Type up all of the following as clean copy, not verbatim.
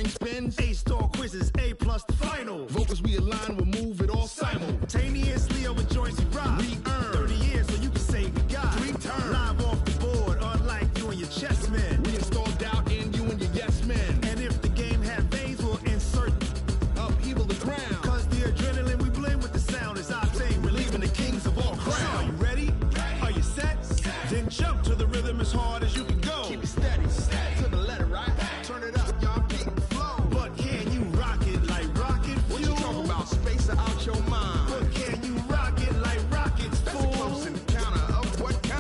brain spins. A-star quizzes, A+ the final. Vocals we align, we'll move it all simultaneously over joints we rock. We earn 30 years so you can say we got 3 turns. Live off the board, unlike you and your chess men. We install doubt in you and your yes men. And if the game had veins, we'll insert Upheaval the ground. Cause the adrenaline we blend with the sound is octane, relieving the kings of all crowns. Are you ready? Are you set? Then jump to the rhythm as hard as you can go. Keep it steady, to the letter, right? Turn it up, y'all, beat the flow. But can you rock it like rocket fuel? What you talking about? Space out your mind. But can you rock it like rockets, That's fool? a close encounter of what kind?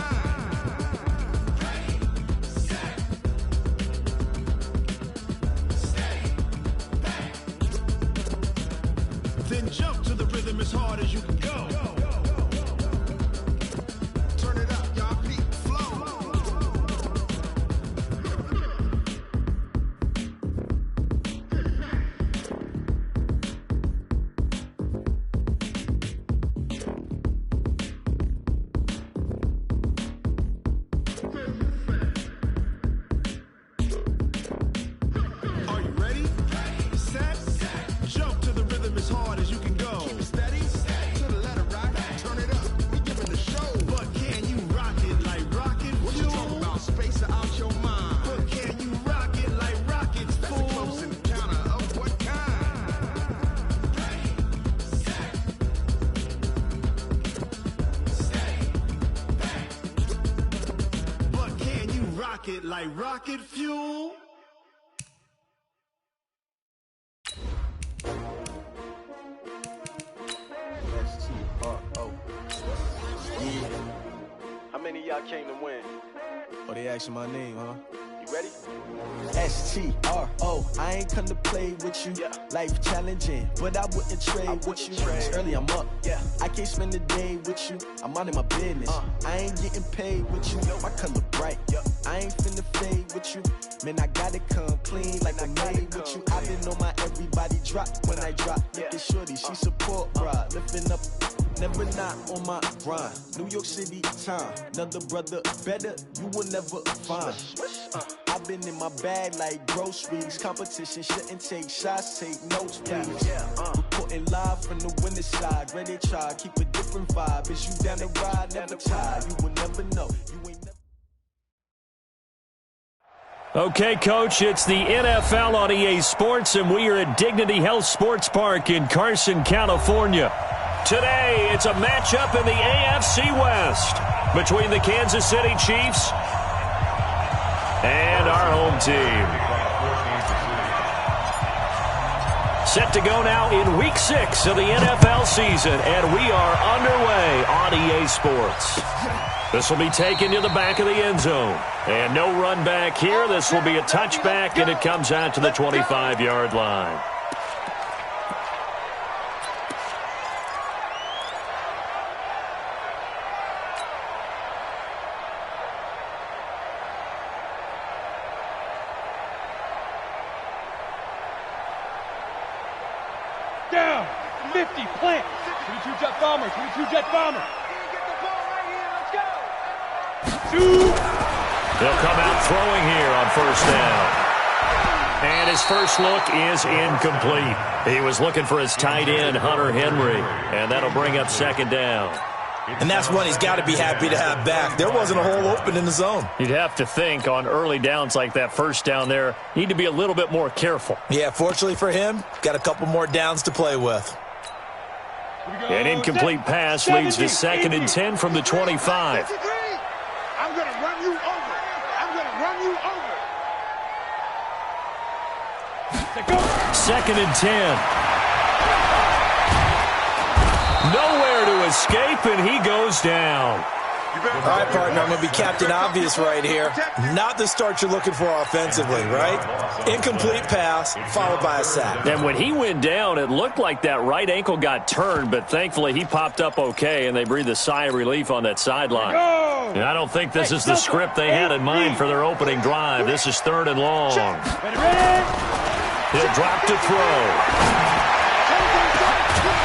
Then jump to the rhythm as hard as you can go. Turn it up, y'all, beat the flow. Are you ready? Set? Jump to the rhythm as hard as you can go. Keep it steady, to the letter, right? Turn it up, we giving the show. But can you rock it like rocket What you fuel? talking about? Space out your mind. But can you rock it like rockets, That's a fool? close encounter of what kind? But can you rock it like rocket fuel? S-T-R-O. Yeah. How many of y'all came to win? Oh, they asking my name, huh? You ready? S-T-R-O. I ain't come to play with you. Yeah. Life challenging, but I wouldn't trade with you. It's early, I'm up. Yeah. I can't spend the day with you. I'm minding my business. I ain't getting paid with you. My color bright. I ain't finna fade with you. Man, I gotta come clean like I made with you. I been on my everybody drop when I drop. Look at shorty, she support, bruh. Lifting up, never not on my grind. New York City time. Another brother better, you will never find. I've been in my bag like groceries. Competition shouldn't take shots, take notes, please. Reporting live from the winning side. Ready to try, keep a different vibe. Is you down the ride, never tired. You will never know. You ain't never. Okay, Coach, it's the NFL on EA Sports, and we are at Dignity Health Sports Park in Carson, California. Today, it's a matchup in the AFC West between the Kansas City Chiefs and our home team. Set to go now in Week 6 of the NFL season, and we are underway on EA Sports. This will be taken to the back of the end zone. And no run back here. This will be a touchback, and it comes out to the 25-yard line. Down, 50, plant. 22 jet bomber, 22 jet bomber. They'll come out throwing here on first down. And his first look is incomplete. He was looking for his tight end, Hunter Henry, and that'll bring up second down. And that's one he's got to be happy to have back. There wasn't a hole open in the zone. You'd have to think on early downs like that first down there, need to be a little bit more careful. Yeah, fortunately for him, got a couple more downs to play with. An incomplete pass leads to 2nd and 10 from the 25. I'm going to run you over. I'm going to run you over. 2nd and 10. Nowhere to escape, and he goes down. All right, partner, I'm going to be Captain Obvious right here. Not the start you're looking for offensively, right? Incomplete pass, followed by a sack. And when he went down, it looked like that right ankle got turned, but thankfully he popped up okay, and they breathed a sigh of relief on that sideline. And I don't think this is the script they had in mind for their opening drive. This is 3rd and long. He'll drop to throw.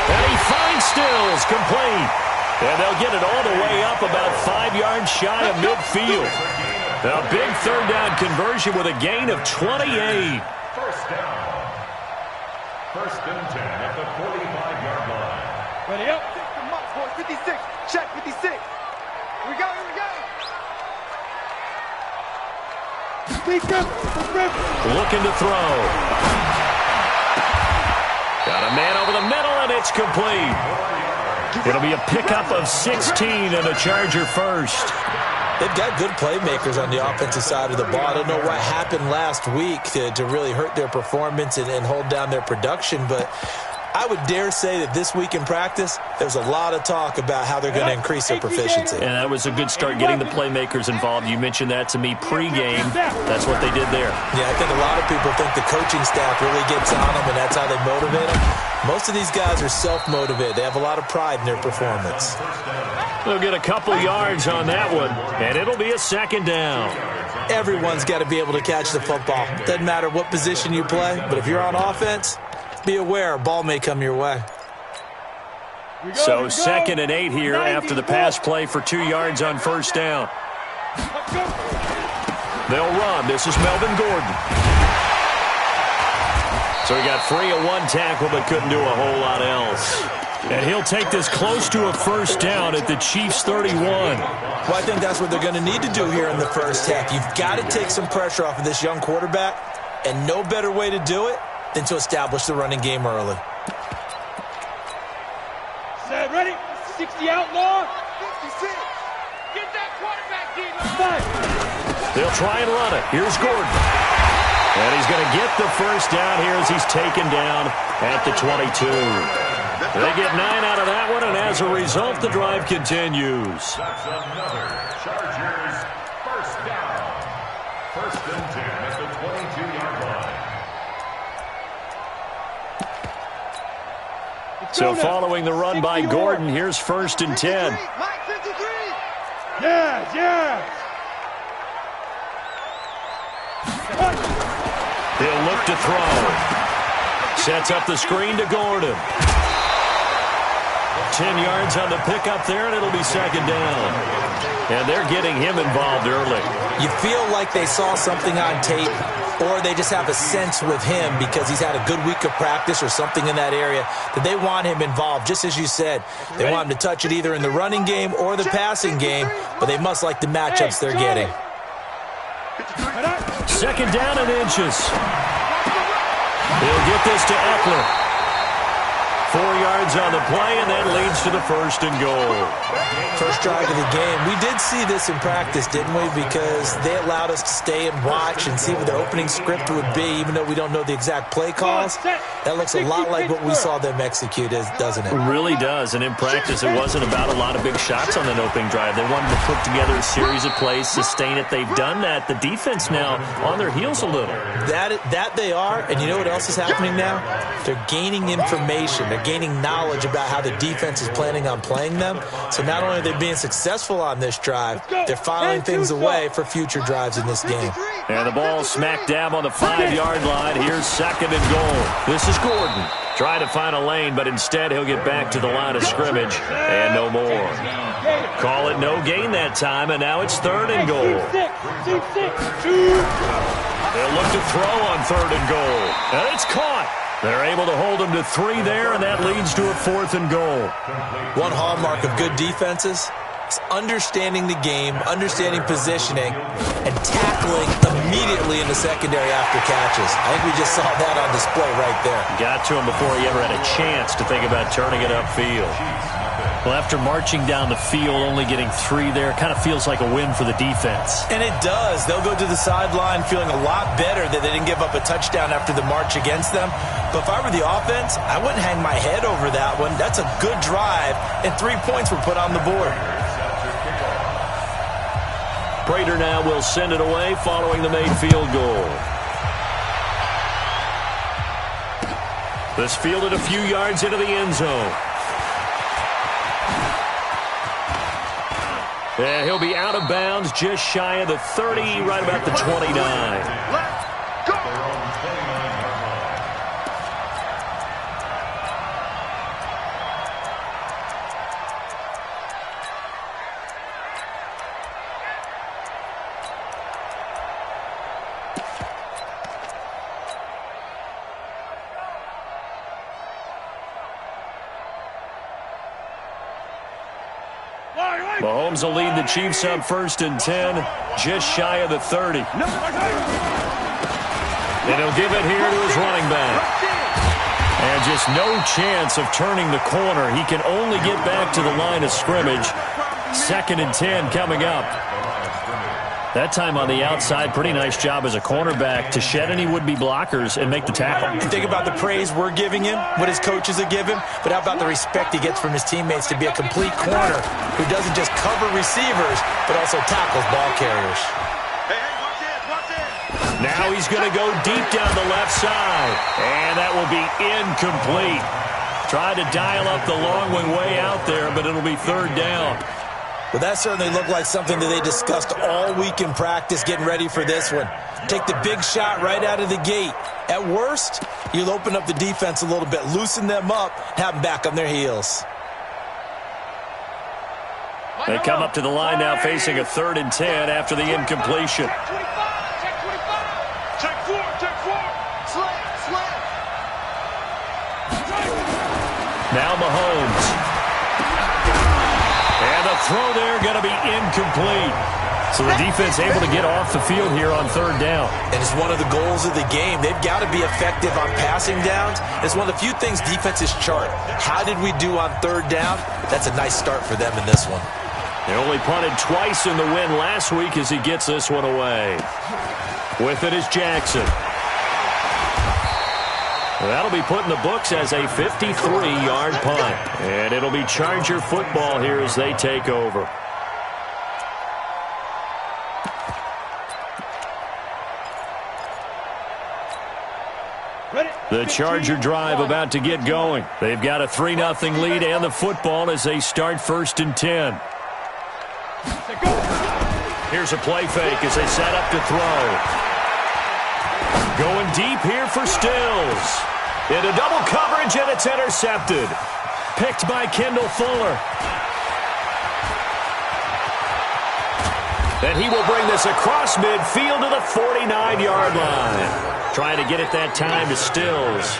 And he finds Stills, complete. And they'll get it all the way up about 5 yards shy of midfield. A big 3rd down conversion with a gain of 28. First down. First and 10 at the 45-yard line. Ready up. 56. Check 56. Here we go. Looking to throw. Got a man over the middle, and it's complete. It'll be a pickup of 16 and a Charger first. They've got good playmakers on the offensive side of the ball. I don't know what happened last week to really hurt their performance and hold down their production, but I would dare say that this week in practice, there's a lot of talk about how they're going to increase their proficiency. And that was a good start, getting the playmakers involved. You mentioned that to me pregame. That's what they did there. Yeah, I think a lot of people think the coaching staff really gets on them, and that's how they motivate them. Most of these guys are self-motivated. They have a lot of pride in their performance. They'll get a couple yards on that one, and it'll be a second down. Everyone's got to be able to catch the football. Doesn't matter what position you play, but if you're on offense, be aware a ball may come your way. So 2nd and 8 here after the pass play for 2 yards on first down. They'll run. This is Melvin Gordon. So he got free of one tackle but couldn't do a whole lot else. And he'll take this close to a first down at the Chiefs' 31. Well, I think that's what they're going to need to do here in the first half. You've got to take some pressure off of this young quarterback, and no better way to do it than to establish the running game early. Set, ready? 60 outlaw. 56. Get that quarterback, D-line. They'll try and run it. Here's Gordon. And he's going to get the first down here as he's taken down at the 22. They get 9 out of that one, and as a result, the drive continues. That's another Chargers first down. First and 10 at the 22-yard line. So following the run by Gordon, here's 1st and 10. Yeah. He'll look to throw. Sets up the screen to Gordon. 10 yards on the pickup there, and it'll be second down. And they're getting him involved early. You feel like they saw something on tape, or they just have a sense with him because he's had a good week of practice or something in that area that they want him involved. Just as you said, they want him to touch it either in the running game or the passing game, but they must like the matchups they're getting. Second down and inches. He'll get this to Eckler. 4 yards on the play, and that leads to the 1st and goal. First drive of the game. We did see this in practice, didn't we? Because they allowed us to stay and watch and see what the opening script would be, even though we don't know the exact play calls. That looks a lot like what we saw them execute, doesn't it? It really does, and in practice it wasn't about a lot of big shots on an opening drive. They wanted to put together a series of plays, sustain it. They've done that. The defense now on their heels a little. That they are, and you know what else is happening now? They're gaining information. They're gaining knowledge about how the defense is planning on playing them. So not only are they being successful on this drive, they're filing things away for future drives in this game. And the ball smack dab on the 5-yard line. Here's 2nd and goal. This is Gordon. Trying to find a lane, but instead he'll get back to the line of scrimmage and no more. Call it no gain that time, and now it's 3rd and goal. They'll look to throw on 3rd and goal. And it's caught. They're able to hold him to 3 there, and that leads to a 4th and goal. One hallmark of good defenses is understanding the game, understanding positioning, and tackling immediately in the secondary after catches. I think we just saw that on display right there. Got to him before he ever had a chance to think about turning it upfield. Well, after marching down the field, only getting 3 there, kind of feels like a win for the defense. And it does. They'll go to the sideline feeling a lot better that they didn't give up a touchdown after the march against them. But if I were the offense, I wouldn't hang my head over that one. That's a good drive, and 3 points were put on the board. Prater now will send it away following the made field goal. This fielded a few yards into the end zone. And he'll be out of bounds just shy of the 30, right about the 29. Let's go! Mahomes will lead the Chiefs up 1st and 10, just shy of the 30. And he'll give it here to his running back. And just no chance of turning the corner. He can only get back to the line of scrimmage. 2nd and 10 coming up. That time on the outside, pretty nice job as a cornerback to shed any would-be blockers and make the tackle. And think about the praise we're giving him, what his coaches are giving, but how about the respect he gets from his teammates to be a complete corner who doesn't just cover receivers, but also tackles ball carriers. Now he's going to go deep down the left side, and that will be incomplete. Tried to dial up the long one way out there, but it'll be 3rd down. Well, that certainly looked like something that they discussed all week in practice getting ready for this one. Take the big shot right out of the gate. At worst, you'll open up the defense a little bit, loosen them up, have them back on their heels. They come up to the line now facing a 3rd and 10 after the incompletion. Now Mahomes. And the throw there going to be incomplete. So the defense able to get off the field here on 3rd down. And it's one of the goals of the game. They've got to be effective on passing downs. It's one of the few things defenses chart. How did we do on 3rd down? That's a nice start for them in this one. They only punted twice in the win last week as he gets this one away. With it is Jackson. That'll be put in the books as a 53-yard punt. And it'll be Charger football here as they take over. The Charger drive about to get going. They've got a 3-0 lead and the football as they start 1st and 10. Here's a play fake as they set up to throw. Going deep here for Stills. Into double coverage, and it's intercepted. Picked by Kendall Fuller. And he will bring this across midfield to the 49-yard line. Trying to get it that time to Stills.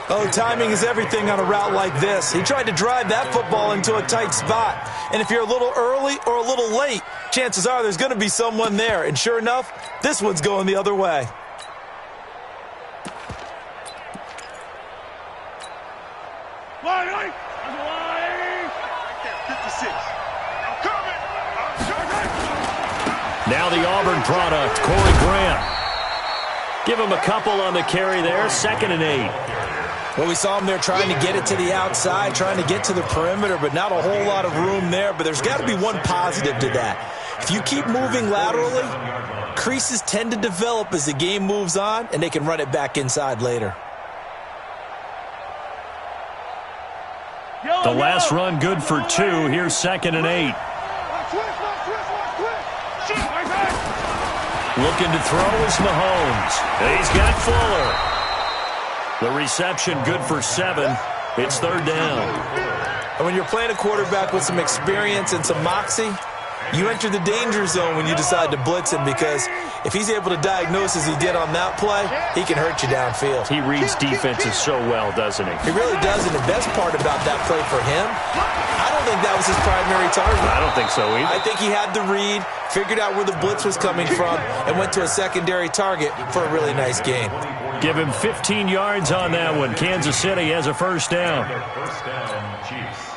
Oh, timing is everything on a route like this. He tried to drive that football into a tight spot. And if you're a little early or a little late, chances are there's going to be someone there. And sure enough, this one's going the other way. Now the Auburn product, Corey Grant. Give him a couple on the carry there, 2nd and 8. Well, we saw him there trying to get it to the outside, trying to get to the perimeter, but not a whole lot of room there. But there's got to be one positive to that. If you keep moving laterally, creases tend to develop as the game moves on, and they can run it back inside later. The last run good for 2. Here's 2nd and 8. Looking to throw is Mahomes. He's got Fuller. The reception good for 7. It's 3rd down. And when you're playing a quarterback with some experience and some moxie, you enter the danger zone when you decide to blitz him, because if he's able to diagnose as he did on that play, he can hurt you downfield. He reads defenses so well, doesn't he? He really does, and the best part about that play for him, I don't think that was his primary target. I don't think so either. I think he had the read, figured out where the blitz was coming from, and went to a secondary target for a really nice gain. Give him 15 yards on that one. Kansas City has a 1st down. First down, Chiefs.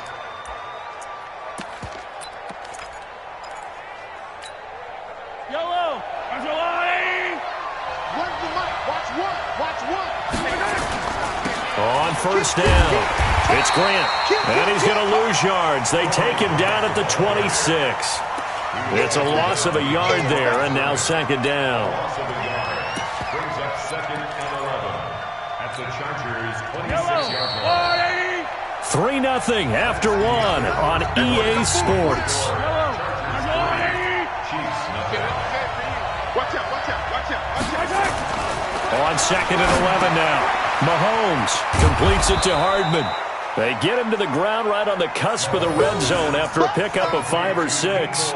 On 1st down, it's Grant, and he's going to lose yards. They take him down at the 26. It's a loss of a yard there, and now 2nd down. Loss of a yard. Brings up 2nd and 11. At the Chargers' 26-yard line. 3-0 after 1 on EA Sports. On 2nd and 11 now. Mahomes completes it to Hardman. They get him to the ground right on the cusp of the red zone after a pickup of 5 or 6.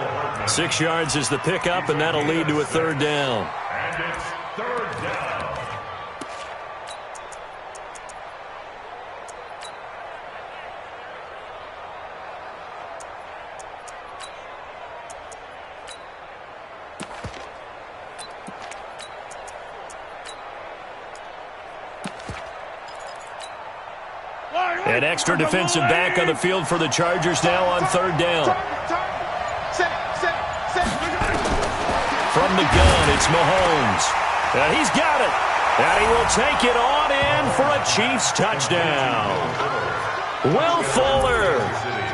6 yards is the pickup, and that'll lead to a 3rd down. And it's 3rd down. An extra defensive back on the field for the Chargers now on third down. From the gun, it's Mahomes. And he's got it. And he will take it on in for a Chiefs touchdown. Will Fuller,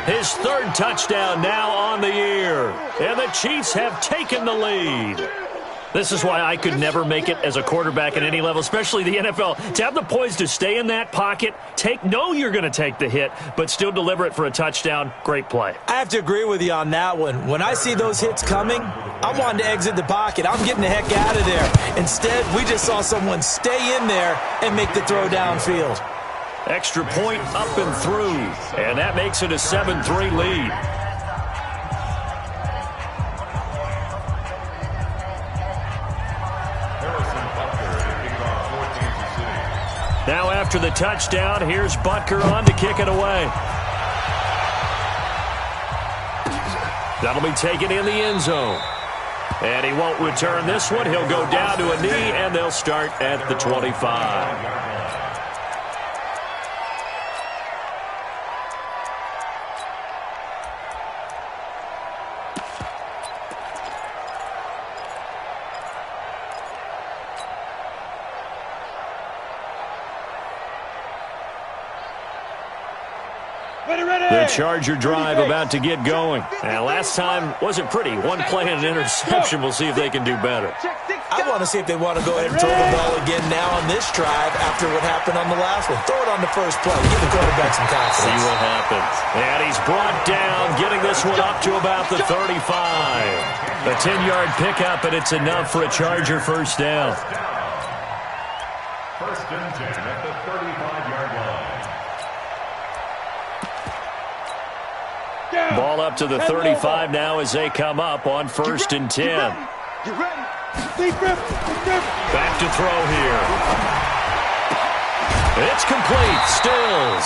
his third touchdown now on the year. And the Chiefs have taken the lead. This is why I could never make it as a quarterback at any level, especially the NFL. To have the poise to stay in that pocket, know you're going to take the hit, but still deliver it for a touchdown. Great play. I have to agree with you on that one. When I see those hits coming, I'm wanting to exit the pocket. I'm getting the heck out of there. Instead, we just saw someone stay in there and make the throw downfield. Extra point up and through, and that makes it a 7-3 lead. Now after the touchdown, here's Butker on to kick it away. That'll be taken in the end zone. And he won't return this one. He'll go down to a knee, and they'll start at the 25. The Charger drive about to get going. And last time wasn't pretty. One play and an interception. We'll see if they can do better. I want to see if they want to go ahead and throw the ball again now on this drive after what happened on the last one. Throw it on the first play. Give the quarterback some confidence. See what happens. And he's brought down, getting this one up to about the 35. A 10-yard pickup, and it's enough for a Charger first down. First and 10 at the 35-yard line. Ball up to the 35 now as they come up on first and 10. Back to throw here. It's complete. Stills.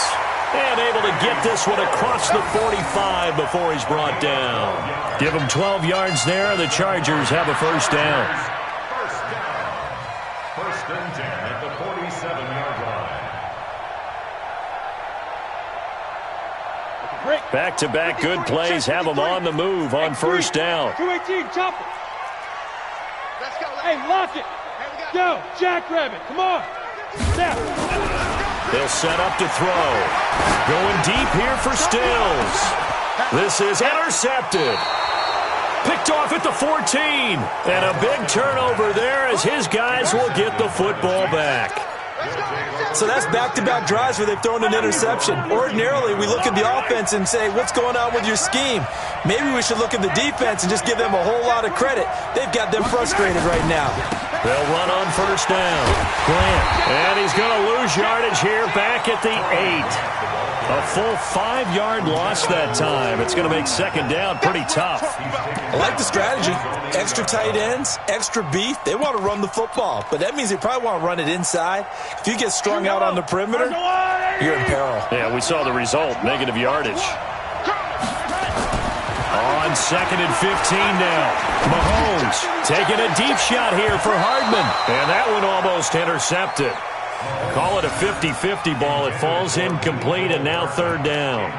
And able to get this one across the 45 before he's brought down. Give him 12 yards there. The Chargers have a first down. First down. First and 10 at the 47-yard line. Back-to-back good plays have them on the move on first down. 218, chop it. Hey, lock it. Go, jackrabbit. Come on. Now. They'll set up to throw. Going deep here for Stills. This is intercepted. Picked off at the 14. And a big turnover there as his guys will get the football back. So that's back-to-back drives where they've thrown an interception. Ordinarily, we look at the offense and say, what's going on with your scheme? Maybe we should look at the defense and just give them a whole lot of credit. They've got them frustrated right now. They'll run on first down. Grant. And he's going to lose yardage here back at the 8. A full 5-yard loss that time. It's going to make second down pretty tough. I like the strategy. Extra tight ends, extra beef. They want to run the football, but that means they probably want to run it inside. If you get strung out on the perimeter, you're in peril. Yeah, we saw the result. Negative yardage. On second and 15 now. Mahomes taking a deep shot here for Hardman. And that one almost intercepted. Call it a 50-50 ball. It falls incomplete, and now third down.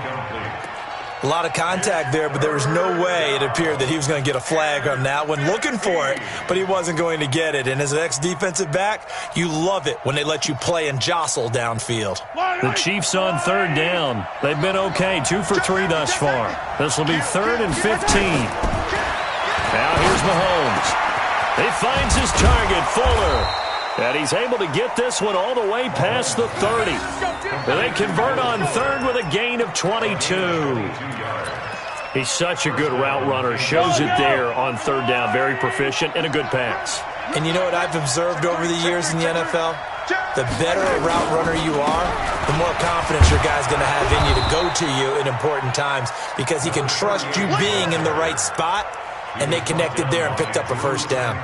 A lot of contact there, but there was no way it appeared that he was going to get a flag on that one. Looking for it, but he wasn't going to get it. And as an ex-defensive back, you love it when they let you play and jostle downfield. The Chiefs on third down. They've been okay, 2 for 3 thus far. This will be third and 15. Now here's Mahomes. He finds his target, Fuller. And he's able to get this one all the way past the 30. And they convert on third with a gain of 22. He's such a good route runner. Shows it there on third down. Very proficient and a good pass. And you know what I've observed over the years in the NFL? The better a route runner you are, the more confidence your guy's going to have in you to go to you in important times because he can trust you being in the right spot, and they connected there and picked up a first down.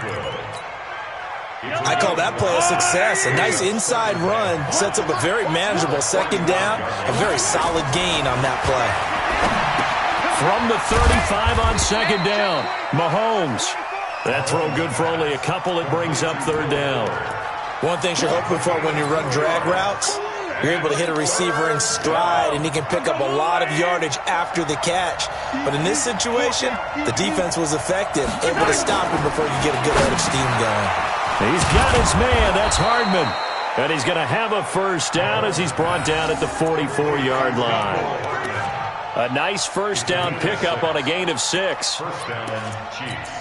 I call that play a success. A nice inside run sets up a very manageable second down, a very solid gain on that play. From the 35 on second down, Mahomes. That throw good for only a couple. It brings up third down. One thing you're hoping for when you run drag routes, You're able to hit a receiver in stride, and he can pick up a lot of yardage after the catch. But in this situation, the defense was effective, able to stop him before you get a good head of steam going. He's got his man. That's Hardman. And he's going to have a first down as he's brought down at the 44-yard line. A nice first down pickup on a gain of 6. First down, Chiefs.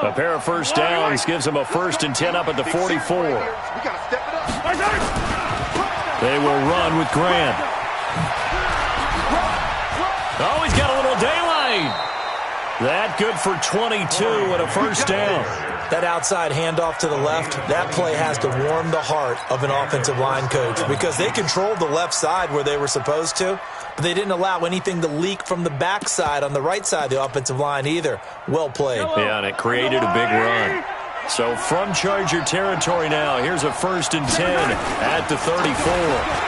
A pair of first downs gives him a 1st and 10 up at the 44. They will run with Grant. Oh, he's got a little daylight. That good for 22 and a first down. That outside handoff to the left, that play has to warm the heart of an offensive line coach because they controlled the left side where they were supposed to, but they didn't allow anything to leak from the backside on the right side of the offensive line either. Well played. Yeah, and it created a big run. So from Charger territory now, here's a 1st and 10 at the 34.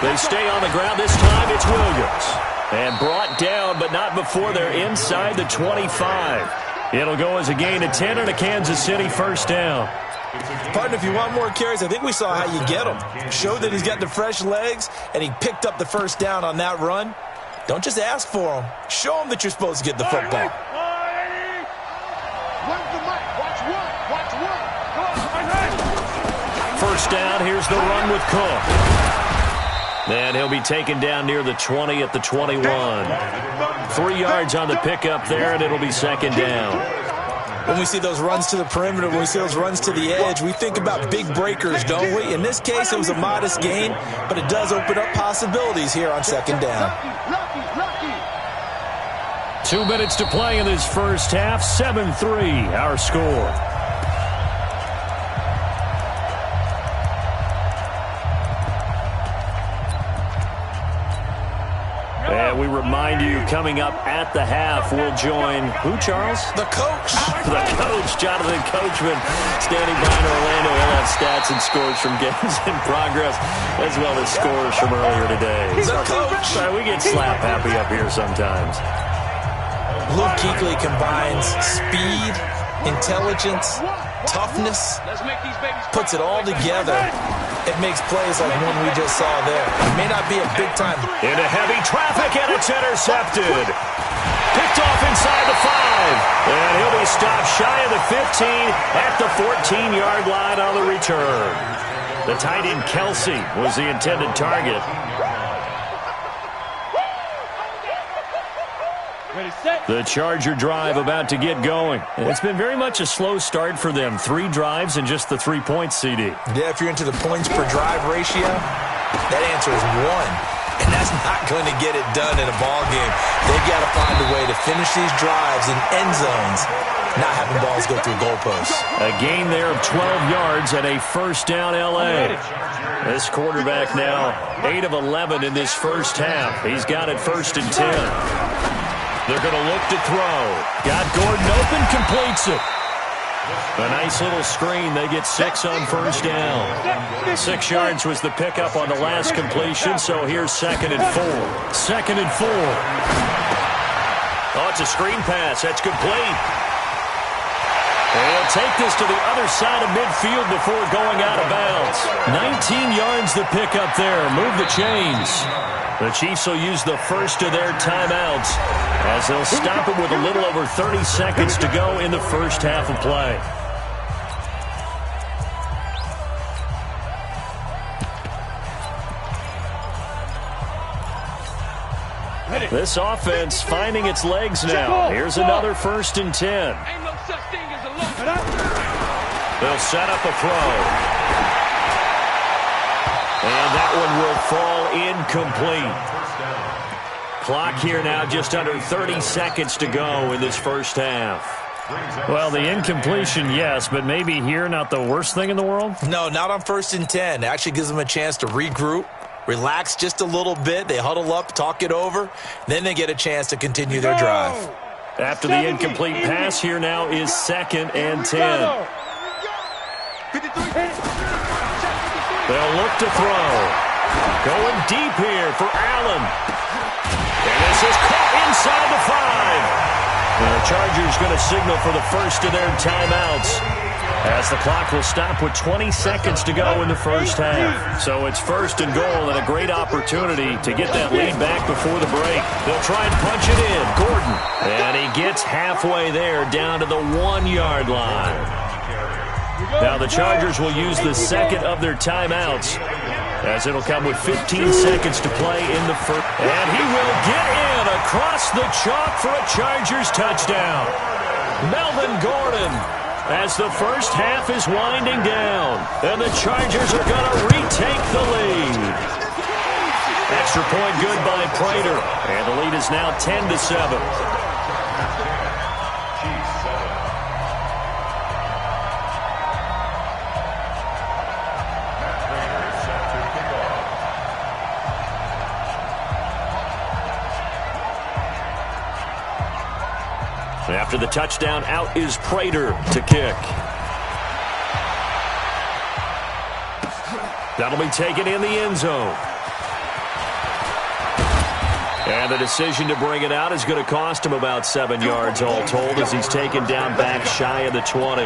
They stay on the ground. This time it's Williams. And brought down, but not before they're inside the 25. It'll go as a gain of 10 and a Kansas City first down. Partner, if you want more carries, I think we saw how you get him. Showed that he's got the fresh legs, and he picked up the first down on that run. Don't just ask for him. Show him that you're supposed to get the football. First down, here's the run with Cook. And he'll be taken down near the 20 at the 21. 3 yards on the pickup there, and it'll be 2nd down. When we see those runs to the perimeter, when we see those runs to the edge, we think about big breakers, don't we? In this case, it was a modest gain, but it does open up possibilities here on 2nd down. 2 minutes to play in this first half. 7-3, our score. And we remind you, coming up at the half, we'll join who, Charles? The coach. The coach, Jonathan Coachman, standing by in Orlando. He'll have stats and scores from games in progress, as well as scores from earlier today. The coach. We get slap happy up here sometimes. Luke Kuechly combines speed, intelligence, toughness, puts it all together. It makes plays like one we just saw there. It may not be a big time. Into heavy traffic, and it's intercepted. Picked off inside the 5. And he'll be stopped shy of the 15 at the 14-yard line on the return. The tight end Kelsey was the intended target. The Charger drive about to get going. It's been very much a slow start for them. 3 drives and just the 3 points, CD. Yeah, if you're into the points per drive ratio, that answer is 1. And that's not going to get it done in a ball game. They've got to find a way to finish these drives in end zones, not having balls go through goalposts. A gain there of 12 yards and a first down L.A. This quarterback now 8 of 11 in this first half. He's got it 1st and 10. They're going to look to throw. Got Gordon open, completes it. A nice little screen. They get 6 on first down. 6 yards was the pickup on the last completion, so here's 2nd and 4. 2nd and 4. Oh, it's a screen pass. That's complete. They'll take this to the other side of midfield before going out of bounds. 19 yards the pickup there. Move the chains. The Chiefs will use the first of their timeouts as they'll stop it with a little over 30 seconds to go in the first half of play. This offense finding its legs now. Here's another 1st and 10. They'll set up a throw. And that one will fall incomplete. Clock here now just under 30 seconds to go in this first half. Well, the incompletion, yes, but maybe here not the worst thing in the world? No, not on 1st and 10. It actually gives them a chance to regroup, relax just a little bit. They huddle up, talk it over. Then they get a chance to continue their drive. After the incomplete pass, here now is 2nd and 10. They'll look to throw. Going deep here for Allen. And this is caught inside the 5. The Chargers going to signal for the first of their timeouts, as the clock will stop with 20 seconds to go in the first half. So it's first and goal and a great opportunity to get that lead back before the break. They'll try and punch it in. Gordon. And he gets halfway there down to the 1-yard line. Now the Chargers will use the second of their timeouts, as it'll come with 15 seconds to play in the first. And he will get in across the chalk for a Chargers touchdown. Melvin Gordon, as the first half is winding down, and the Chargers are going to retake the lead. Extra point good by Prater, and the lead is now 10-7. After the touchdown, out is Prater to kick. That'll be taken in the end zone. And the decision to bring it out is going to cost him about 7 yards all told, as he's taken down back shy of the 20.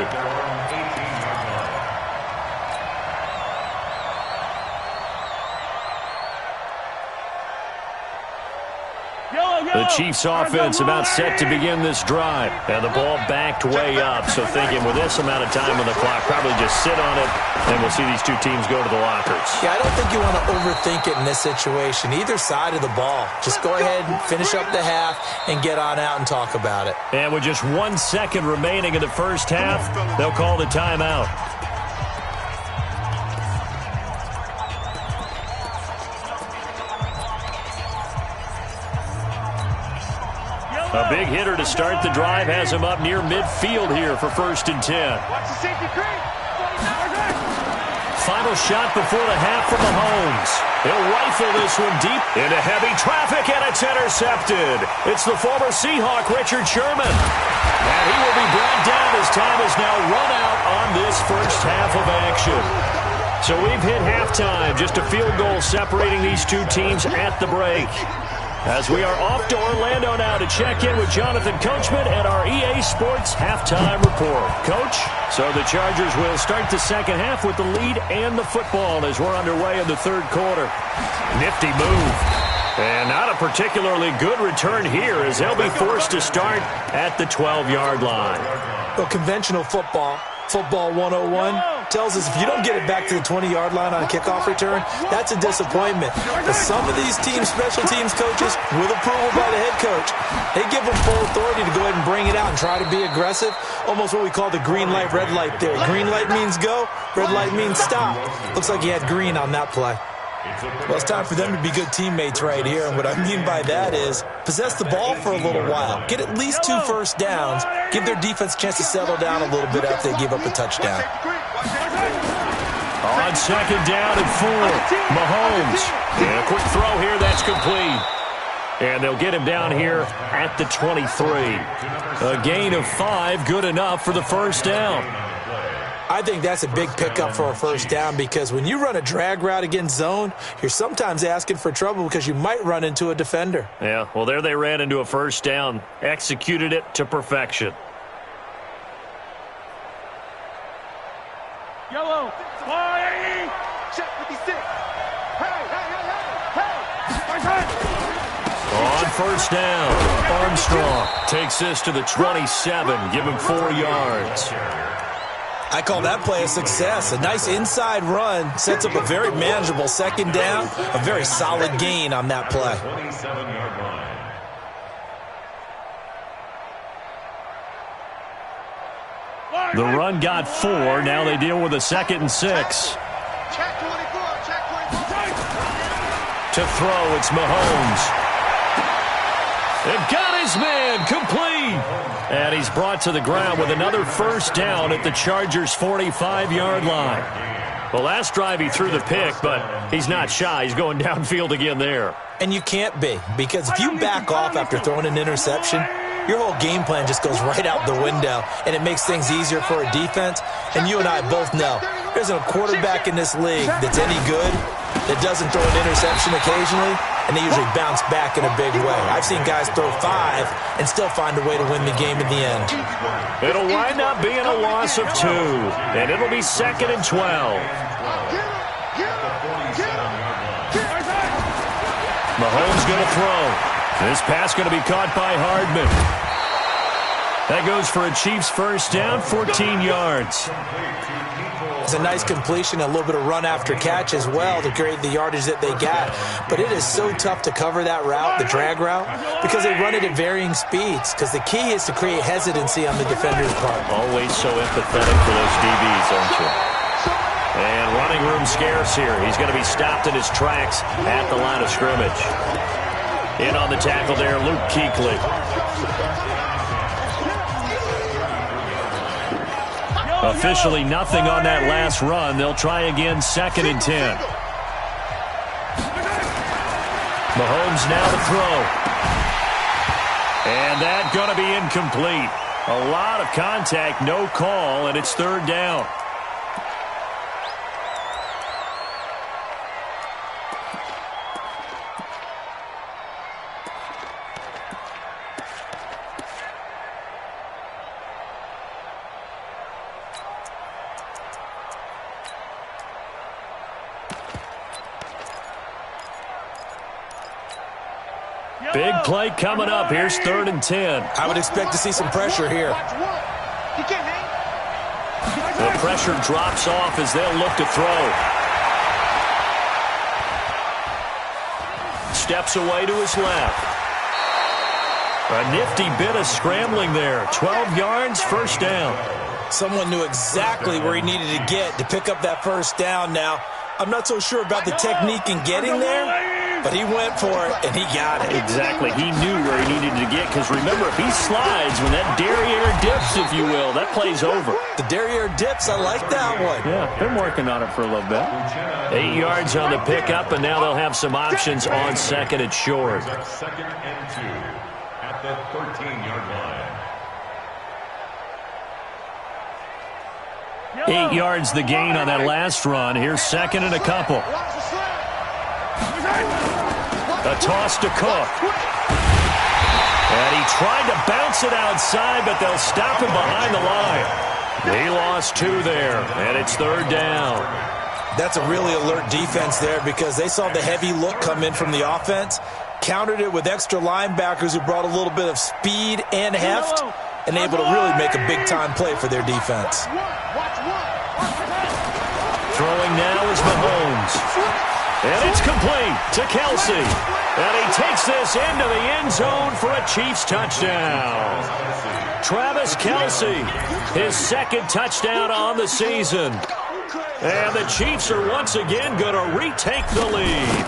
The Chiefs offense about set to begin this drive. And the ball backed way up. So thinking with this amount of time on the clock, probably just sit on it, and we'll see these two teams go to the lockers. Yeah, I don't think you want to overthink it in this situation. Either side of the ball. Just go ahead and finish up the half and get on out and talk about it. And with just 1 second remaining in the first half, they'll call the timeout. A big hitter to start the drive has him up near midfield here for 1st and 10. Final shot before the half from Mahomes. He'll rifle this one deep into heavy traffic, and it's intercepted. It's the former Seahawk, Richard Sherman. And he will be brought down as time is now run out on this first half of action. So we've hit halftime, just a field goal separating these two teams at the break. As we are off to Orlando now to check in with Jonathan Coachman and our EA Sports halftime report. Coach, so the Chargers will start the second half with the lead and the football as we're underway in the third quarter. Nifty move. And not a particularly good return here, as they'll be forced to start at the 12-yard line. Well, conventional football 101, tells us if you don't get it back to the 20-yard line on a kickoff return, that's a disappointment. But some of these teams, special teams coaches, with approval by the head coach, they give them full authority to go ahead and bring it out and try to be aggressive. Almost what we call the green light, red light theory. Green light means go, red light means stop. Looks like he had green on that play. Well, it's time for them to be good teammates right here, and what I mean by that is possess the ball for a little while, get at least 2 first downs, give their defense a chance to settle down a little bit after they give up a touchdown. On second down and 4, Mahomes. And a quick throw here, that's complete. And they'll get him down here at the 23. A gain of 5, good enough for the first down. I think that's a big pickup for a first down, because when you run a drag route against zone, you're sometimes asking for trouble because you might run into a defender. Yeah, well, there they ran into a first down, executed it to perfection. Yellow, fly, check 56. On first down, Armstrong takes this to the 27, give him 4 yards. I call that play a success. A nice inside run sets up a very manageable second down, a very solid gain on that play. The run got 4. Now they deal with a 2nd and 6. To throw, it's Mahomes. And got his man complete. And he's brought to the ground with another first down at the Chargers' 45-yard line. Well, last drive he threw the pick, but he's not shy. He's going downfield again there. And you can't be, because if you back off after throwing an interception, your whole game plan just goes right out the window, and it makes things easier for a defense. And you and I both know there isn't a quarterback in this league that's any good that doesn't throw an interception occasionally, and they usually bounce back in a big way. I've seen guys throw 5 and still find a way to win the game in the end. It'll wind up being a loss of 2, and it'll be 2nd and 12. Mahomes going to throw. This pass going to be caught by Hardman. That goes for a Chiefs first down, 14 yards. It's a nice completion, a little bit of run after catch as well to create the yardage that they got. But it is so tough to cover that route, the drag route, because they run it at varying speeds. Because the key is to create hesitancy on the defender's part. Always so empathetic for those DBs, aren't you? And running room scarce here. He's going to be stopped in his tracks at the line of scrimmage. In on the tackle there, Luke Kuechly. Officially nothing on that last run. They'll try again, 2nd and 10. Mahomes now to throw. And that's going to be incomplete. A lot of contact, no call, and it's 3rd down. Big play coming up. Here's 3rd and 10. I would expect to see some pressure here. The pressure drops off as they'll look to throw. Steps away to his left. A nifty bit of scrambling there. 12 yards, first down. Someone knew exactly where he needed to get to pick up that first down now. I'm not so sure about the technique in getting there, but he went for it, and he got it. Exactly. He knew where he needed to get, because remember, if he slides, when that derriere dips, if you will, that play's over. The derriere dips, I like that one. Yeah, been working on it for a little bit. 8 yards on the pickup, and now they'll have some options on 2nd and short. 2nd and 2 at the 13-yard line. 8 yards the gain on that last run. Here's 2nd and a couple. A toss to Cook. And he tried to bounce it outside, but they'll stop him behind the line. He lost 2 there, and it's 3rd down. That's a really alert defense there, because they saw the heavy look come in from the offense, countered it with extra linebackers who brought a little bit of speed and heft, and able to really make a big-time play for their defense. Throwing now is Mahomes. And it's complete to Kelsey. And he takes this into the end zone for a Chiefs touchdown. Travis Kelsey, his 2nd touchdown on the season. And the Chiefs are once again going to retake the lead.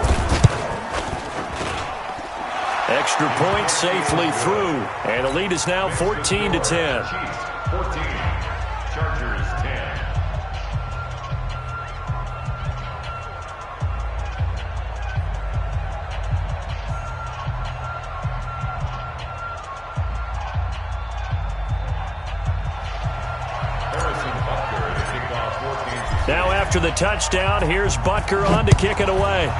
Extra point safely through. And the lead is now 14-10. Chiefs 14, Chargers 10. Now after the touchdown, here's Butker on to kick it away.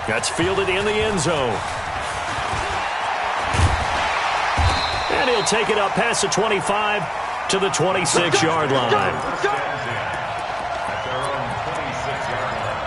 That's fielded in the end zone. And he'll take it up past the 25 to the 26-yard line. At their own 26-yard line.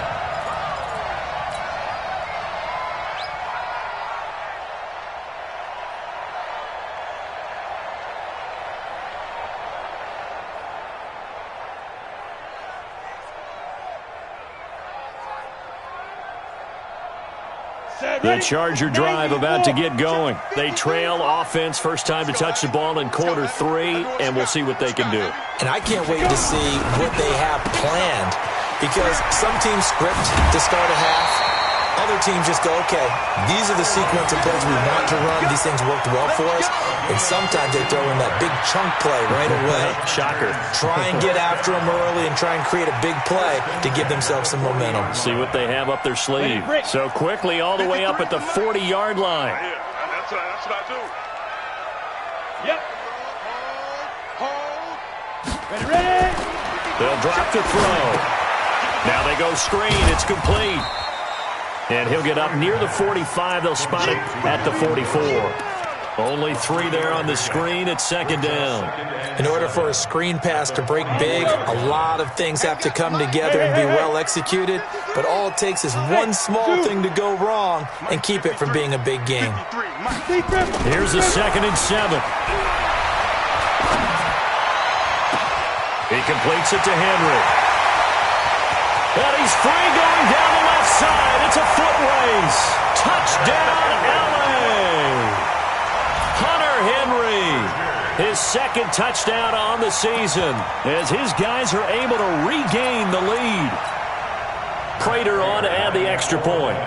The Charger drive about to get going. They trail offense, first time to touch the ball in quarter 3, and we'll see what they can do. And I can't wait to see what they have planned, because some teams script to start a half. Other teams just go, okay, these are the sequence of plays we want to run. These things worked well for us. And sometimes they throw in that big chunk play right away. Shocker. Try and get after them early and try and create a big play to give themselves some momentum. See what they have up their sleeve. So quickly all the way up at the 40-yard line. That's what I do. Yep. Hold. Ready. They'll drop the throw. Now they go screen. It's complete. And he'll get up near the 45. They'll spot it at the 44. Only 3 there on the screen. It's second down. In order for a screen pass to break big, a lot of things have to come together and be well executed. But all it takes is one small thing to go wrong and keep it from being a big game. Here's a 2nd and 7. He completes it to Henry. And he's free going down the left side. It's a foot race. Touchdown, LA. Hunter Henry, his 2nd touchdown on the season as his guys are able to regain the lead. Prater on to add the extra point.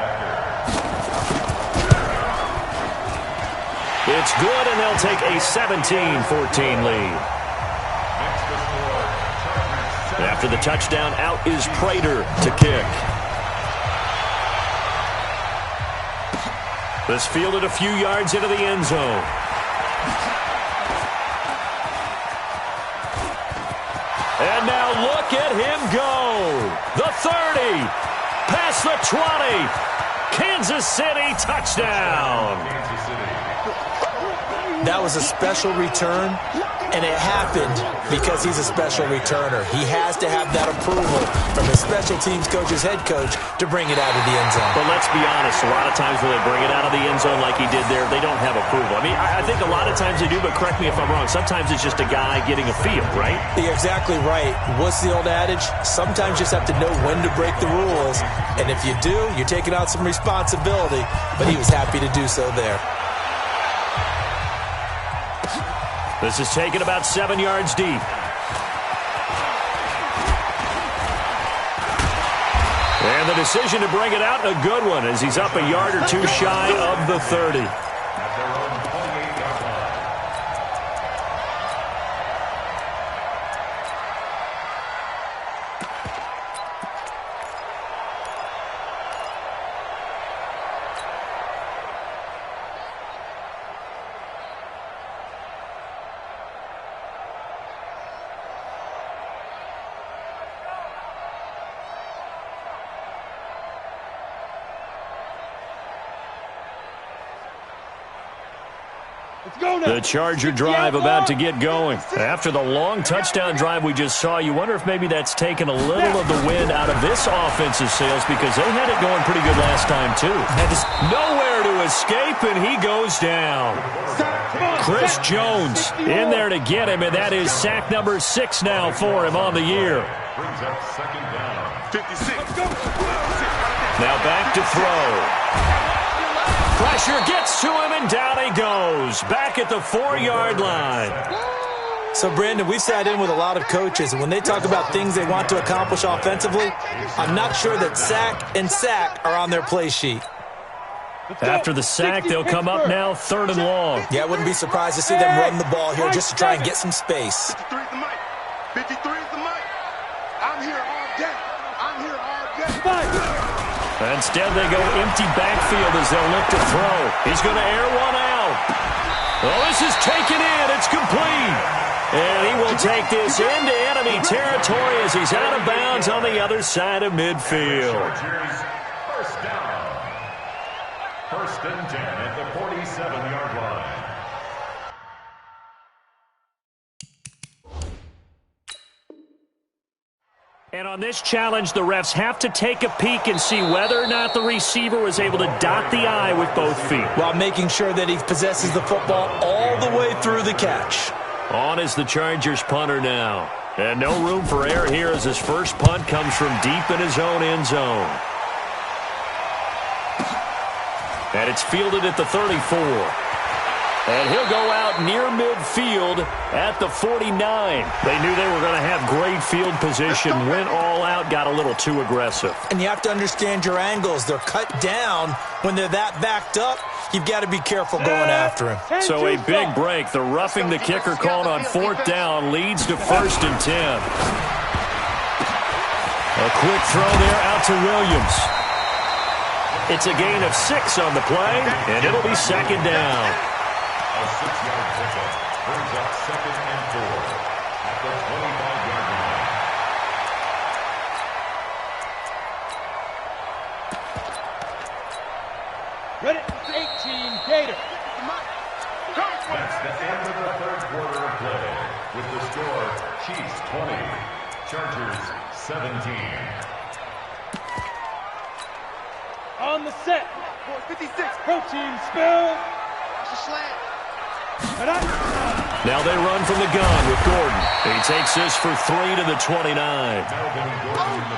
It's good, and they'll take a 17-14 lead. After the touchdown, out is Prater to kick. This fielded a few yards into the end zone. And now look at him go. The 30, past the 20. Kansas City touchdown. That was a special return, and it happened because he's a special returner. He has to have that approval from his special teams coach's head coach to bring it out of the end zone. But let's be honest, a lot of times when they bring it out of the end zone like he did there, they don't have approval. I mean, I think a lot of times they do, but correct me if I'm wrong. Sometimes it's just a guy getting a feel, right? You're exactly right. What's the old adage? Sometimes you just have to know when to break the rules, and if you do, you're taking on some responsibility, but he was happy to do so there. This is taken about 7 yards deep. And the decision to bring it out, a good one, as he's up a yard or 2 shy of the 30. The Charger drive about to get going. After the long touchdown drive we just saw, you wonder if maybe that's taken a little of the wind out of this offensive sails because they had it going pretty good last time, too. And just nowhere to escape, and he goes down. Chris Jones in there to get him, and that is sack number 6 now for him on the year. Brings up second down. 56. Now back to throw. Pressure gets to him, and down he goes. Back at the 4-yard line. So, Brandon, we've sat in with a lot of coaches, and when they talk about things they want to accomplish offensively, I'm not sure that sack and sack are on their play sheet. After the sack, they'll come up now 3rd and long. Yeah, I wouldn't be surprised to see them run the ball here just to try and get some space. 53 is the mic. 53 is the mic. I'm here all day. I'm here all day. Instead, they go empty backfield as they'll look to throw. He's going to air one out. Oh, this is taken in. It's complete. And he will take this into enemy territory as he's out of bounds on the other side of midfield. First down. 1st and 10 at the 47-yard line. And on this challenge, the refs have to take a peek and see whether or not the receiver was able to dot the I with both feet, while making sure that he possesses the football all the way through the catch. On is the Chargers punter now. And no room for error here as his first punt comes from deep in his own end zone. And it's fielded at the 34. And he'll go out near midfield at the 49. They knew they were going to have great field position, went all out, got a little too aggressive. And you have to understand your angles. They're cut down. When they're that backed up, you've got to be careful going after him. So a big break. The roughing the kicker called on 4th down leads to 1st and 10. A quick throw there out to Williams. It's a gain of 6 on the play, and it'll be 2nd down. A 6-yard pickup brings up 2nd and 4 at the 25-yard line. Ready? 18 Gator. That's the end of the third quarter of play. With the score, Chiefs 20, Chargers 17. On the set. 56. Protein spill. Watch the slant. Now they run from the gun with Gordon. He takes this for 3 to the 29.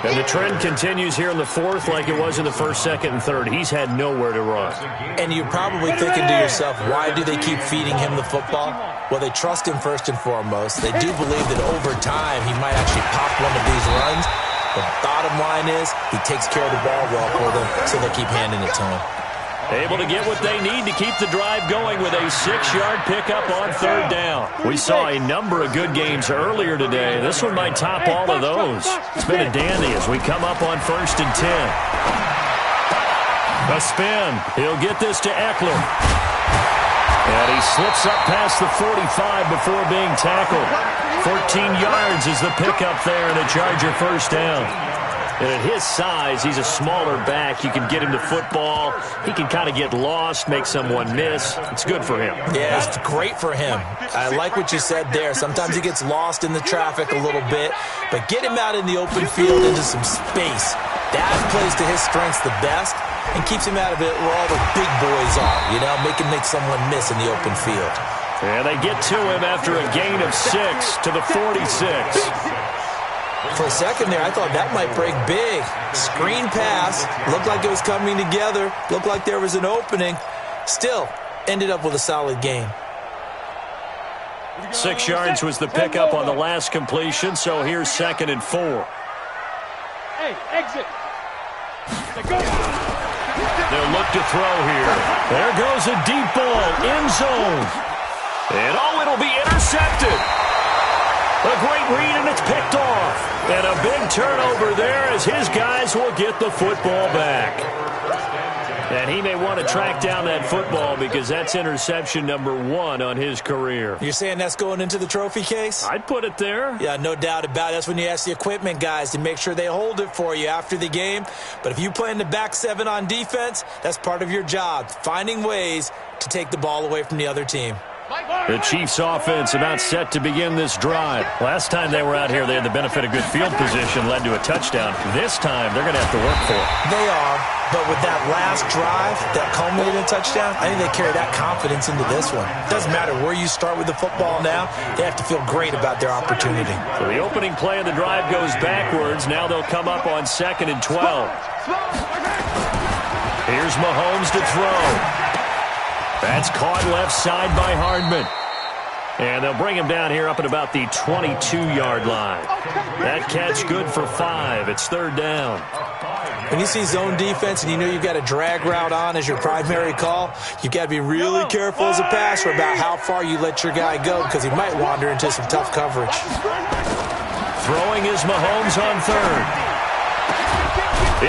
And the trend continues here in the fourth like it was in the first, second, and third. He's had nowhere to run. And you're probably thinking to yourself, why do they keep feeding him the football? Well, they trust him first and foremost. They do believe that over time he might actually pop one of these runs. The bottom line is he takes care of the ball well for them, so they'll keep handing it to him. Able to get what they need to keep the drive going with a 6-yard pickup on third down. We saw a number of good games earlier today. This one might top all of those. It's been a dandy as we come up on 1st and 10. A spin. He'll get this to Eckler. And he slips up past the 45 before being tackled. 14 yards is the pickup there and a Charger first down. And at his size, he's a smaller back. You can get him to football. He can kind of get lost, make someone miss. It's good for him. Yeah, it's great for him. I like what you said there. Sometimes he gets lost in the traffic a little bit, but get him out in the open field into some space. That plays to his strengths the best and keeps him out of it where all the big boys are, you know, make him make someone miss in the open field. And they get to him after a gain of 6 to the 46. For a second there, I thought that might break big. Screen pass. Looked like it was coming together. Looked like there was an opening. Still, ended up with a solid gain. 6 yards was the pickup on the last completion, so here's 2nd and 4. Hey, exit. They'll look to throw here. There goes a deep ball, end zone. And it'll be intercepted. A great read, and it's picked off. And a big turnover there as his guys will get the football back. And he may want to track down that football because that's interception number 1 on his career. You're saying that's going into the trophy case? I'd put it there. Yeah, no doubt about it. That's when you ask the equipment guys to make sure they hold it for you after the game. But if you play in the back 7 on defense, that's part of your job, finding ways to take the ball away from the other team. The Chiefs offense about set to begin this drive. Last time they were out here, they had the benefit of good field position, led to a touchdown. This time, they're going to have to work for it. They are, but with that last drive that culminated in a touchdown, I think they carry that confidence into this one. Doesn't matter where you start with the football now, they have to feel great about their opportunity. So the opening play of the drive goes backwards. Now they'll come up on 2nd and 12. Here's Mahomes to throw. That's caught left side by Hardman. And they'll bring him down here up at about the 22-yard line. That catch good for 5. It's 3rd down. When you see zone defense and you know you've got a drag route on as your primary call, you've got to be really careful as a passer about how far you let your guy go because he might wander into some tough coverage. Throwing is Mahomes on 3rd.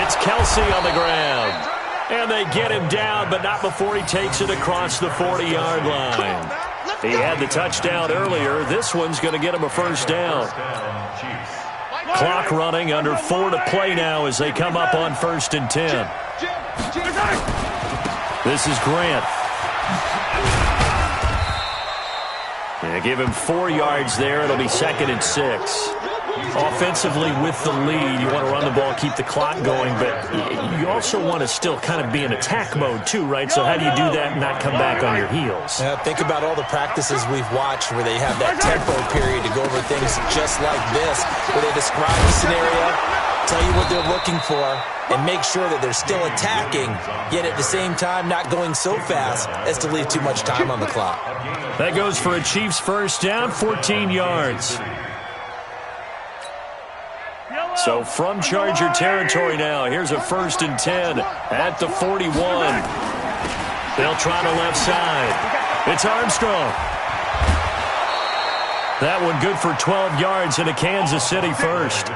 It's Kelsey on the ground. And they get him down, but not before he takes it across the 40-yard line. He had the touchdown earlier. This one's going to get him a first down. Clock running, under 4 to play now as they come up on 1st and 10. This is Grant. They give him 4 yards there. It'll be 2nd and 6. Offensively with the lead, you want to run the ball, keep the clock going, but you also want to still kind of be in attack mode too, right? So how do you do that and not come back on your heels? Think about all the practices we've watched where they have that tempo period to go over things just like this, where they describe the scenario, tell you what they're looking for, and make sure that they're still attacking, yet at the same time not going so fast as to leave too much time on the clock. That goes for a Chiefs first down, 14 yards. So from Charger territory now, here's a 1st and 10 at the 41. They'll try to left side. It's Armstrong. That one good for 12 yards in a Kansas City first.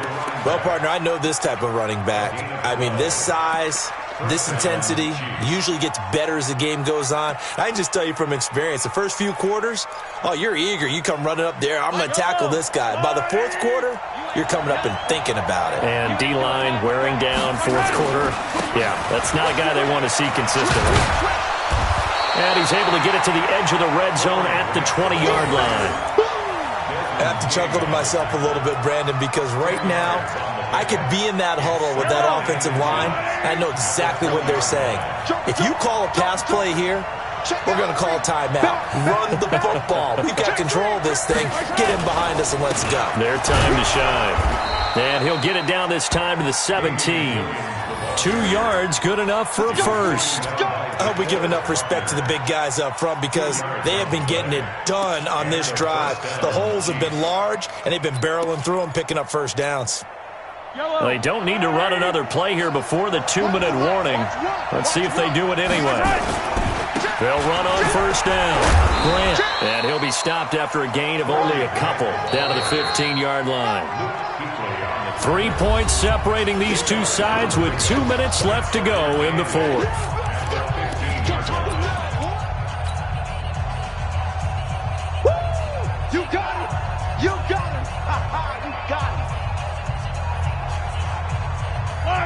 Well, partner, I know this type of running back. I mean, this size, This intensity usually gets better as the game goes on. I can just tell you from experience, the first few quarters, oh, you're eager. You come running up there. I'm going to tackle this guy. By the fourth quarter, you're coming up and thinking about it. And D-line wearing down fourth quarter. Yeah, that's not a guy they want to see consistently. And he's able to get it to the edge of the red zone at the 20-yard line. I have to chuckle to myself a little bit, Brandon, because right now I could be in that huddle with that offensive line, and I know exactly what they're saying. If you call a pass play here, we're going to call a timeout. Run the football. We've got control of this thing. Get in behind us and let's go. Their time to shine. And he'll get it down this time to the 17. 2 yards, good enough for a first. I hope we give enough respect to the big guys up front because they have been getting it done on this drive. The holes have been large, and they've been barreling through them, picking up first downs. Well, they don't need to run another play here before the 2-minute warning. Let's see if they do it anyway. They'll run on first down. Grant. And he'll be stopped after a gain of only a couple down to the 15-yard line. 3 points separating these two sides with 2 minutes left to go in the fourth. You got it! You got it! You got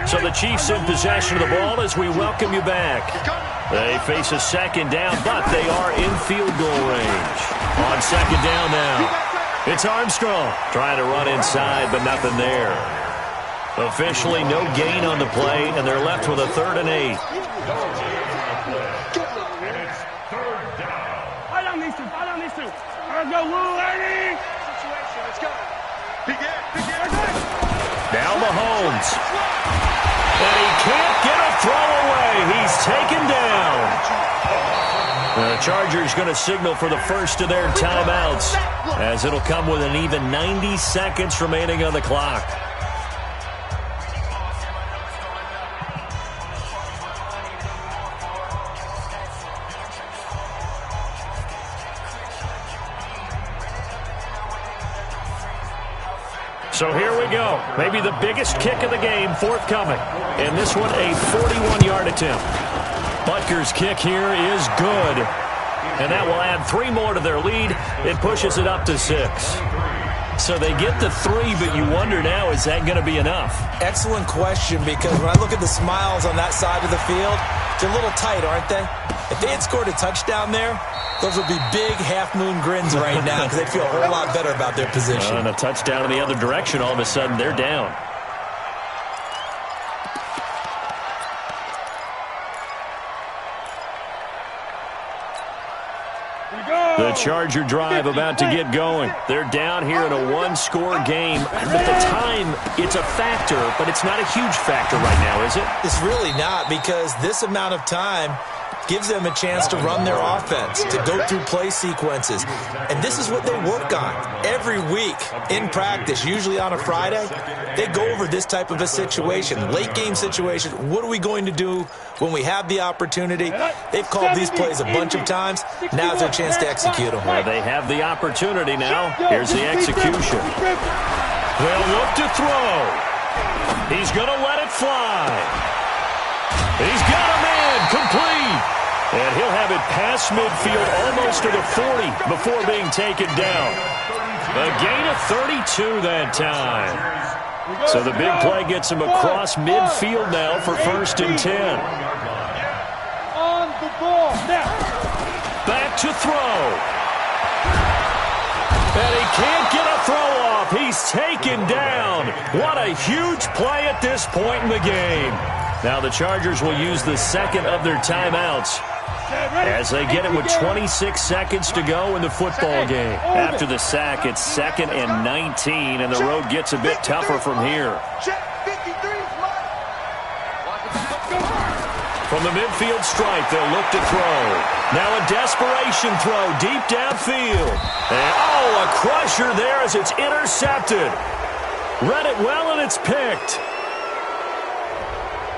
it! So the Chiefs in possession of the ball as we welcome you back. They face a second down, but they are in field goal range. On second down now. It's Armstrong trying to run inside, but nothing there. Officially no gain on the play, and they're left with a 3rd and 8. Now Mahomes. And he can't get a throw away. He's taken down. The Chargers going to signal for the first of their timeouts, as it'll come with an even 90 seconds remaining on the clock. So here we go. Maybe the biggest kick of the game forthcoming. And this one a 41-yard attempt. Butker's kick here is good. And that will add 3 more to their lead. It pushes it up to 6. So they get the 3, but you wonder now, is that going to be enough? Excellent question, because when I look at the smiles on that side of the field, they're a little tight, aren't they? If they had scored a touchdown there, those would be big half-moon grins right now because they'd feel a whole lot better about their position. And a touchdown in the other direction, all of a sudden, they're down. The Charger drive about to get going. They're down here in a 1-score game. At the time, it's a factor, but it's not a huge factor right now, is it? It's really not, because this amount of time gives them a chance to run their offense, to go through play sequences. And this is what they work on every week in practice, usually on a Friday. They go over this type of a situation, late game situation. What are we going to do when we have the opportunity? They've called these plays a bunch of times. Now's their chance to execute them. Well, they have the opportunity now. Here's the execution. They'll look to throw. He's going to let it fly. He's got a man complete. And he'll have it past midfield almost to the 40 before being taken down. A gain of 32 that time. So the big play gets him across midfield now for 1st and 10. On the ball. Now. Back to throw. And he can't get a throw off. He's taken down. What a huge play at this point in the game. Now the Chargers will use the second of their timeouts as they get it with 26 seconds to go in the football game. After the sack, it's 2nd and 19, and the road gets a bit tougher from here. From the midfield stripe, they'll look to throw. Now a desperation throw deep downfield. And, oh, a crusher there as it's intercepted. Read it well, and it's picked.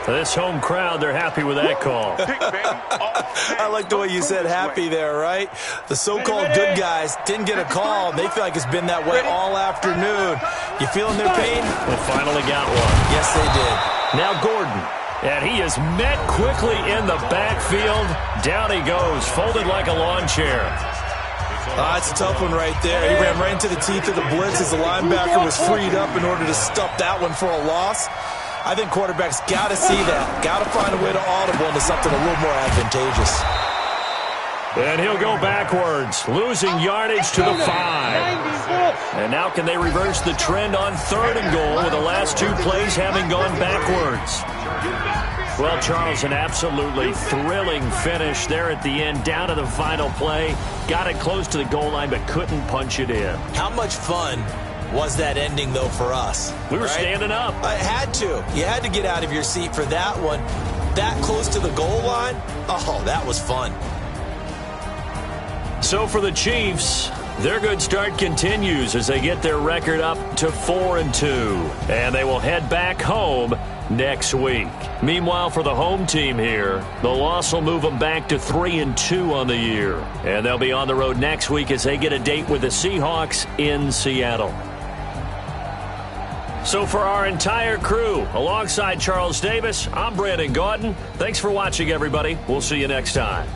This home crowd, they're happy with that call. I like the way you said happy there, right? The so-called good guys didn't get a call. They feel like it's been that way all afternoon. You feeling their pain? They finally got one. Yes, they did. Now Gordon. And he is met quickly in the backfield. Down he goes, folded like a lawn chair. It's a tough one right there. He ran right into the teeth of the blitz as the linebacker was freed up in order to stop that one for a loss. I think quarterbacks got to see that. Got to find a way to audible into something a little more advantageous. And he'll go backwards, losing yardage to the 5. And now can they reverse the trend on 3rd and goal with the last 2 plays having gone backwards? Well, Charles, an absolutely thrilling finish there at the end, down to the final play. Got it close to the goal line, but couldn't punch it in. How much fun was that ending, though, for us? We were standing up. I had to. You had to get out of your seat for that one. That close to the goal line? Oh, that was fun. So for the Chiefs, their good start continues as they get their record up to 4-2. And they will head back home next week. Meanwhile, for the home team here, the loss will move them back to 3-2 on the year. And they'll be on the road next week as they get a date with the Seahawks in Seattle. So for our entire crew, alongside Charles Davis, I'm Brandon Gaudin. Thanks for watching, everybody. We'll see you next time.